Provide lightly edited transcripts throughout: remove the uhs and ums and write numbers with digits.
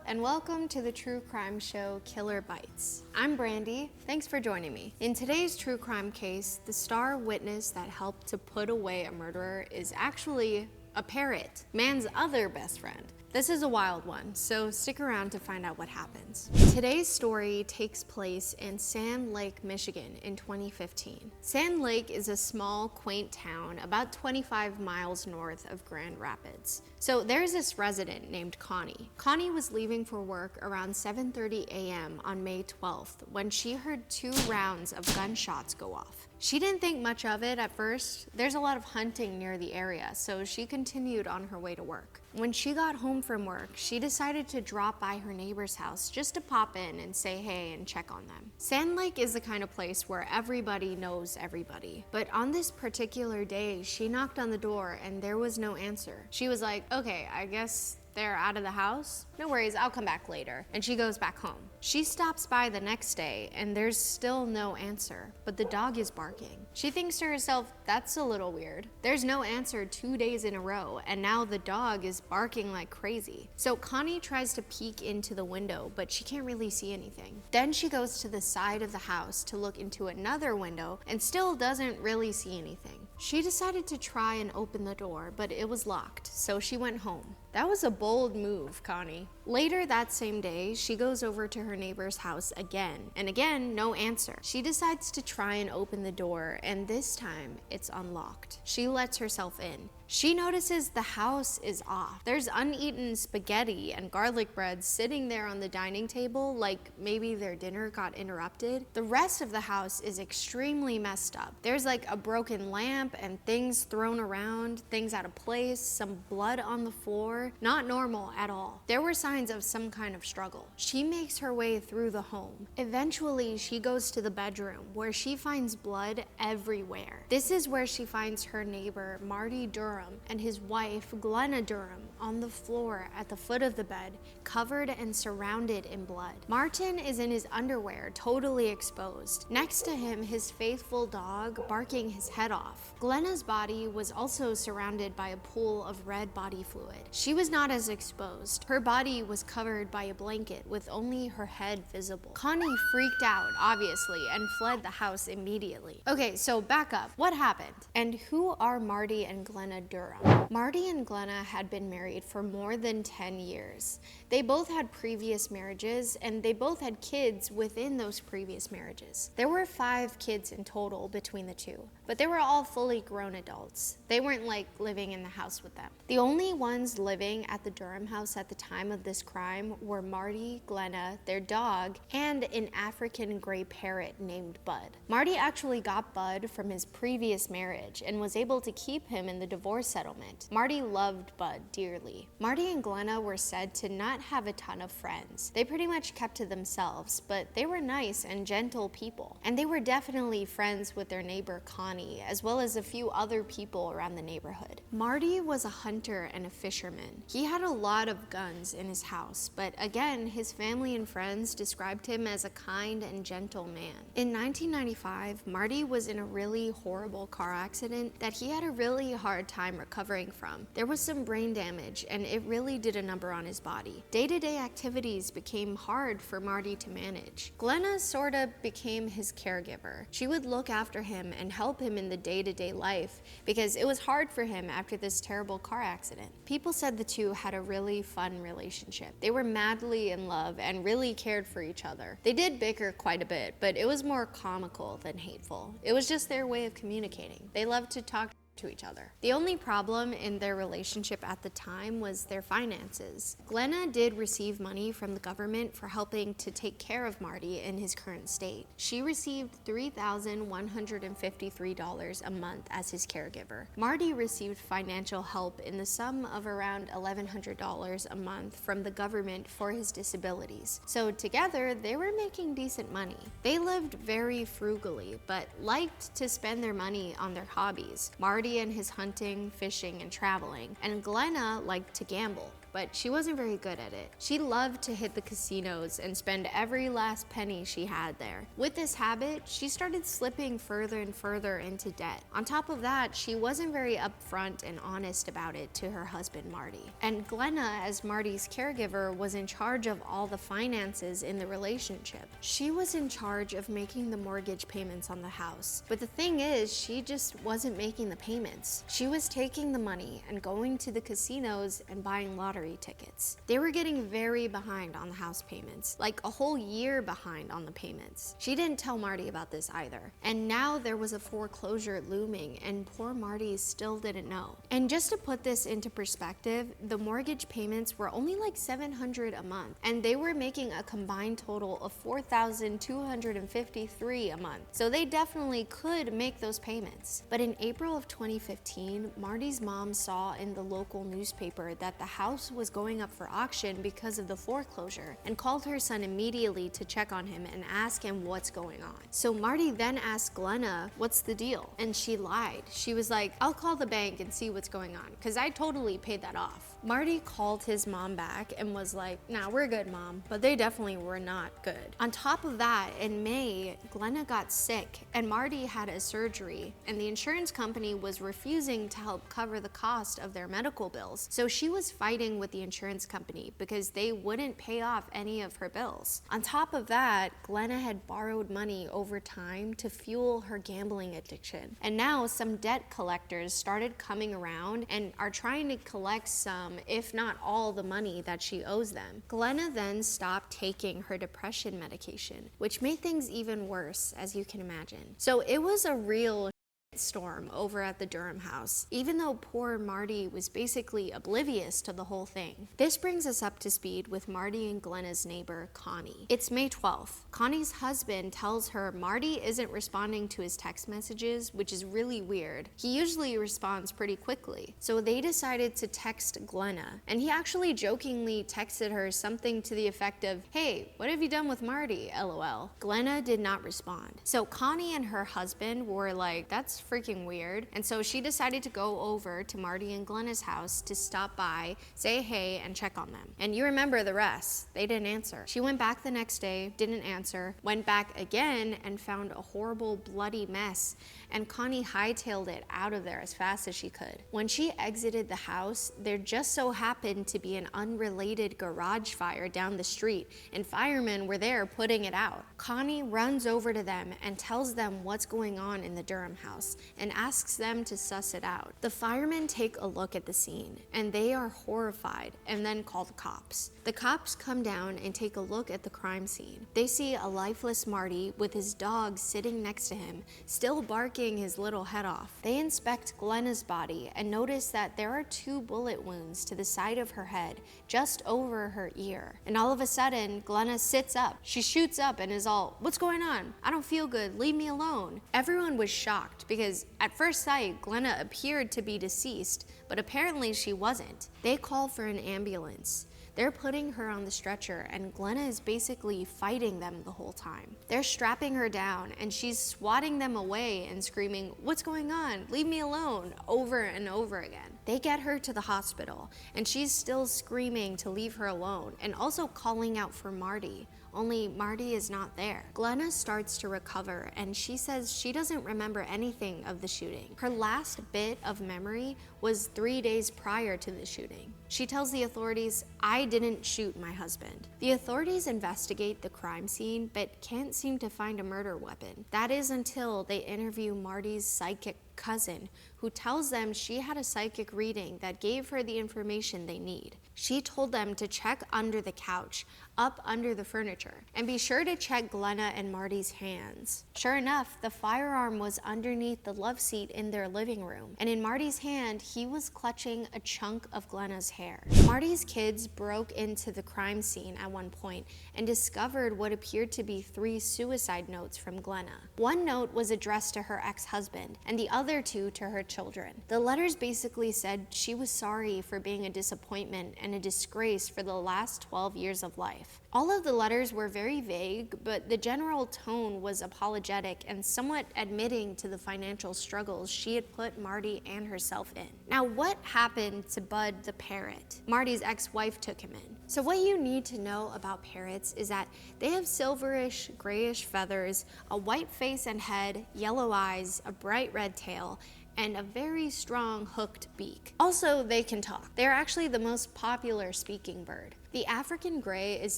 and welcome to the true crime show Killer Bites. I'm Brandi. Thanks for joining me. In today's true crime case, the star witness that helped to put away a murderer is actually a parrot, man's other best friend. This is a wild one, so stick around to find out what happens. Today's story takes place in Sand Lake, Michigan in 2015. Sand Lake is a small, quaint town about 25 miles north of Grand Rapids. So there's this resident named Connie. Connie was leaving for work around 7:30 a.m. on May 12th when she heard 2 rounds of gunshots go off. She didn't think much of it at first. There's a lot of hunting near the area, so she continued on her way to work. When she got home from work, she decided to drop by her neighbor's house just to pop in and say hey and check on them. Sand Lake is the kind of place where everybody knows everybody. But on this particular day, she knocked on the door and there was no answer. She was like, okay, I guess they're out of the house? No worries, I'll come back later. And she goes back home. She stops by the next day and there's still no answer, but the dog is barking. She thinks to herself, that's a little weird. There's no answer 2 days in a row and now the dog is barking like crazy. So Connie tries to peek into the window, but she can't really see anything. Then she goes to the side of the house to look into another window and still doesn't really see anything. She decided to try and open the door, but it was locked, so she went home. That was a bold move, Connie. Later that same day, she goes over to her neighbor's house again, and again, no answer. She decides to try and open the door, and this time, it's unlocked. She lets herself in. She notices the house is off. There's uneaten spaghetti and garlic bread sitting there on the dining table like maybe their dinner got interrupted. The rest of the house is extremely messed up. There's like a broken lamp and things thrown around, things out of place, some blood on the floor. Not normal at all. There were signs of some kind of struggle. She makes her way through the home. Eventually, she goes to the bedroom where she finds blood everywhere. This is where she finds her neighbor, Martin Duram, and his wife, Glenna Duram, on the floor at the foot of the bed, covered and surrounded in blood. Martin is in his underwear, totally exposed. Next to him, his faithful dog, barking his head off. Glenna's body was also surrounded by a pool of red body fluid. She was not as exposed. Her body was covered by a blanket with only her head visible. Connie freaked out, obviously, and fled the house immediately. Okay, so back up. What happened? And who are Marty and Glenna Duram? Marty and Glenna had been married for more than 10 years. They both had previous marriages and they both had kids within those previous marriages. There were 5 kids in total between the two, but they were all fully grown adults. They weren't like living in the house with them. The only ones living at the Duram house at the time of this crime were Marty, Glenna, their dog, and an African gray parrot named Bud. Marty actually got Bud from his previous marriage and was able to keep him in the divorce settlement. Marty loved Bud dearly. Marty and Glenna were said to not have a ton of friends. They pretty much kept to themselves, but they were nice and gentle people. And they were definitely friends with their neighbor Connie, as well as a few other people around the neighborhood. Marty was a hunter and a fisherman. He had a lot of guns in his house, but again, his family and friends described him as a kind and gentle man. In 1995, Marty was in a really horrible car accident that he had a really hard time recovering from. There was some brain damage and it really did a number on his body. Day-to-day activities became hard for Marty to manage. Glenna sorta became his caregiver. She would look after him and help him in the day-to-day life because it was hard for him after this terrible car accident. People said the two had a really fun relationship. They were madly in love and really cared for each other. They did bicker quite a bit, but it was more comical than hateful. It was just their way of communicating. They loved to talk to each other. The only problem in their relationship at the time was their finances. Glenna did receive money from the government for helping to take care of Marty in his current state. She received $3,153 a month as his caregiver. Marty received financial help in the sum of around $1,100 a month from the government for his disabilities. So together, they were making decent money. They lived very frugally, but liked to spend their money on their hobbies. Marty and his hunting, fishing, and traveling, and Glenna liked to gamble. but she wasn't very good at it. She loved to hit the casinos and spend every last penny she had there. With this habit, she started slipping further and further into debt. On top of that, she wasn't very upfront and honest about it to her husband, Marty. And Glenna, as Marty's caregiver, was in charge of all the finances in the relationship. She was in charge of making the mortgage payments on the house. But the thing is, she just wasn't making the payments. She was taking the money and going to the casinos and buying lottery tickets. They were getting very behind on the house payments, like a whole year behind on the payments. She didn't tell Marty about this either. And now there was a foreclosure looming, and poor Marty still didn't know. And just to put this into perspective, the mortgage payments were only like $700 a month, and they were making a combined total of $4,253 a month. So they definitely could make those payments. But in April of 2015, Marty's mom saw in the local newspaper that the house was going up for auction because of the foreclosure, and called her son immediately to check on him and ask him what's going on. So Marty then asked Glenna, what's the deal? And she lied. She was like, I'll call the bank and see what's going on, because I totally paid that off. Marty called his mom back and was like, nah, we're good, Mom. But they definitely were not good. On top of that, in May, Glenna got sick and Marty had a surgery, and the insurance company was refusing to help cover the cost of their medical bills. So she was fighting with the insurance company because they wouldn't pay off any of her bills. On top of that, Glenna had borrowed money over time to fuel her gambling addiction. And now some debt collectors started coming around and are trying to collect some, if not all, the money that she owes them. Glenna then stopped taking her depression medication, which made things even worse, as you can imagine. So it was a real storm over at the Duram house, even though poor Marty was basically oblivious to the whole thing. This brings us up to speed with Marty and Glenna's neighbor, Connie. It's May 12th. Connie's husband tells her Marty isn't responding to his text messages, which is really weird. He usually responds pretty quickly. So they decided to text Glenna, and he actually jokingly texted her something to the effect of, hey, what have you done with Marty, LOL. Glenna did not respond. So Connie and her husband were like, that's freaking weird. And so she decided to go over to Marty and Glenna's house to stop by, say hey, and check on them. And you remember the rest. They didn't answer. She went back the next day, didn't answer, went back again and found a horrible bloody mess, and Connie hightailed it out of there as fast as she could. When she exited the house, there just so happened to be an unrelated garage fire down the street, and firemen were there putting it out. Connie runs over to them and tells them what's going on in the Duram house and asks them to suss it out. The firemen take a look at the scene, and they are horrified and then call the cops. The cops come down and take a look at the crime scene. They see a lifeless Marty with his dog sitting next to him, still barking his little head off. They inspect Glenna's body and notice that there are 2 bullet wounds to the side of her head, just over her ear. And all of a sudden, Glenna sits up. She shoots up and is all, what's going on? I don't feel good. Leave me alone. Everyone was shocked because at first sight, Glenna appeared to be deceased, but apparently she wasn't. They call for an ambulance. They're putting her on the stretcher, and Glenna is basically fighting them the whole time. They're strapping her down, and she's swatting them away and screaming, what's going on? Leave me alone, over and over again. They get her to the hospital, and she's still screaming to leave her alone, and also calling out for Marty. Only Marty is not there. Glenna starts to recover, and she says she doesn't remember anything of the shooting. Her last bit of memory was 3 days prior to the shooting. She tells the authorities, I didn't shoot my husband. The authorities investigate the crime scene, but can't seem to find a murder weapon. That is until they interview Marty's psychic cousin, who tells them she had a psychic reading that gave her the information they need. She told them to check under the couch, up under the furniture, and be sure to check Glenna and Marty's hands. Sure enough, the firearm was underneath the love seat in their living room, and in Marty's hand, he was clutching a chunk of Glenna's hair. Marty's kids broke into the crime scene at one point and discovered what appeared to be 3 suicide notes from Glenna. One note was addressed to her ex-husband, and the other other two to her children. The letters basically said she was sorry for being a disappointment and a disgrace for the last 12 years of life. All of the letters were very vague, but the general tone was apologetic and somewhat admitting to the financial struggles she had put Marty and herself in. Now, what happened to Bud the parrot? Marty's ex-wife took him in. So what you need to know about parrots is that they have silverish, grayish feathers, a white face and head, yellow eyes, a bright red tail, and a very strong hooked beak. Also, they can talk. They're actually the most popular speaking bird. The African gray is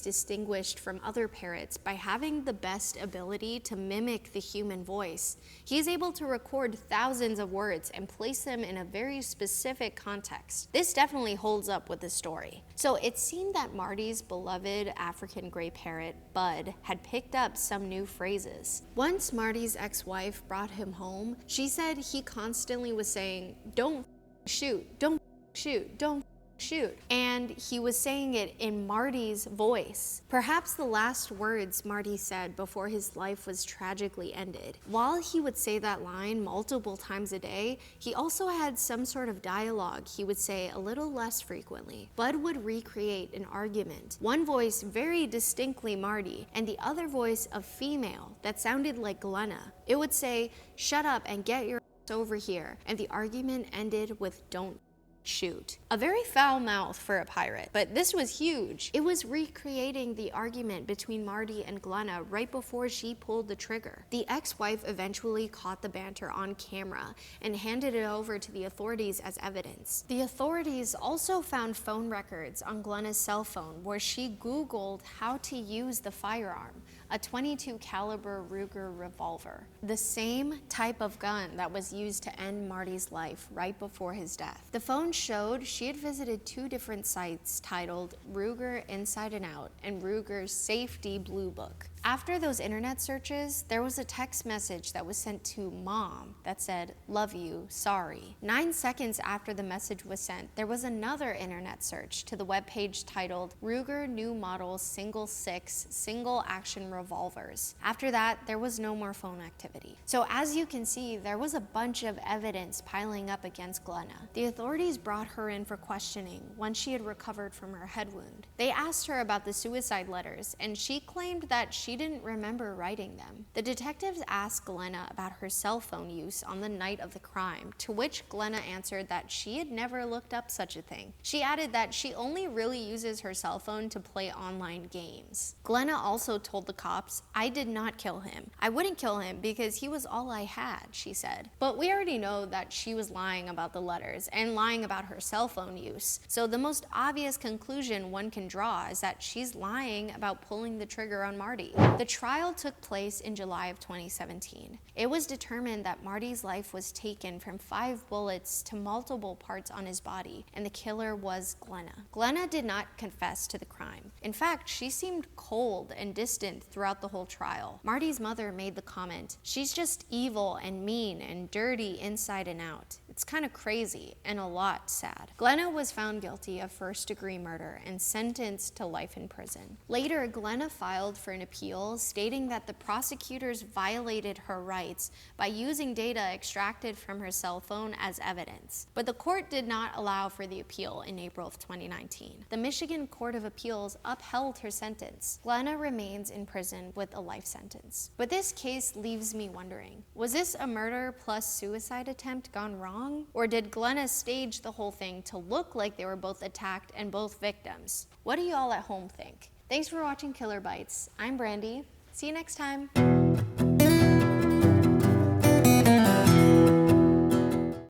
distinguished from other parrots by having the best ability to mimic the human voice. He is able to record thousands of words and place them in a very specific context. This definitely holds up with the story. So it seemed that Marty's beloved African gray parrot, Bud, had picked up some new phrases. Once Marty's ex-wife brought him home, she said he constantly was saying, "Don't shoot, don't shoot, don't shoot," and he was saying it in Marty's voice. Perhaps the last words Marty said before his life was tragically ended. While he would say that line multiple times a day, he also had some sort of dialogue he would say a little less frequently. Bud would recreate an argument, one voice very distinctly Marty, and the other voice a female that sounded like Glenna. It would say, "Shut up and get your ass over here," and the argument ended with "don't shoot." A very foul mouth for a pirate, but this was huge. It was recreating the argument between Marty and Glenna right before she pulled the trigger. The ex-wife eventually caught the banter on camera and handed it over to the authorities as evidence. The authorities also found phone records on Glenna's cell phone where she Googled how to use the firearm, a .22 caliber Ruger revolver, the same type of gun that was used to end Marty's life right before his death. The phone showed she had visited two different sites titled Ruger Inside and Out and Ruger's Safety Blue Book. After those internet searches, there was a text message that was sent to Mom that said, "Love you, sorry." 9 seconds after the message was sent, there was another internet search to the webpage titled Ruger New Model Single 6 Single Action Revolvers. After that, there was no more phone activity. So as you can see, there was a bunch of evidence piling up against Glenna. The authorities brought her in for questioning once she had recovered from her head wound. They asked her about the suicide letters, and she claimed that she didn't remember writing them. The detectives asked Glenna about her cell phone use on the night of the crime, to which Glenna answered that she had never looked up such a thing. She added that she only really uses her cell phone to play online games. Glenna also told the cops, "I did not kill him. I wouldn't kill him because he was all I had," she said. But we already know that she was lying about the letters and lying about her cell phone use. So the most obvious conclusion one can draw is that she's lying about pulling the trigger on Marty. The trial took place in July of 2017. It was determined that Marty's life was taken from 5 bullets to multiple parts on his body, and the killer was Glenna. Glenna did not confess to the crime. In fact, she seemed cold and distant throughout the whole trial. Marty's mother made the comment, "She's just evil and mean and dirty inside and out. It's kind of crazy and a lot sad." Glenna was found guilty of first-degree murder and sentenced to life in prison. Later, Glenna filed for an appeal stating that the prosecutors violated her rights by using data extracted from her cell phone as evidence. But the court did not allow for the appeal in April of 2019. The Michigan Court of Appeals upheld her sentence. Glenna remains in prison with a life sentence. But this case leaves me wondering, was this a murder plus suicide attempt gone wrong? Or did Glenna stage the whole thing to look like they were both attacked and both victims? What do y'all at home think? Thanks for watching Killer Bites. I'm Brandi. See you next time.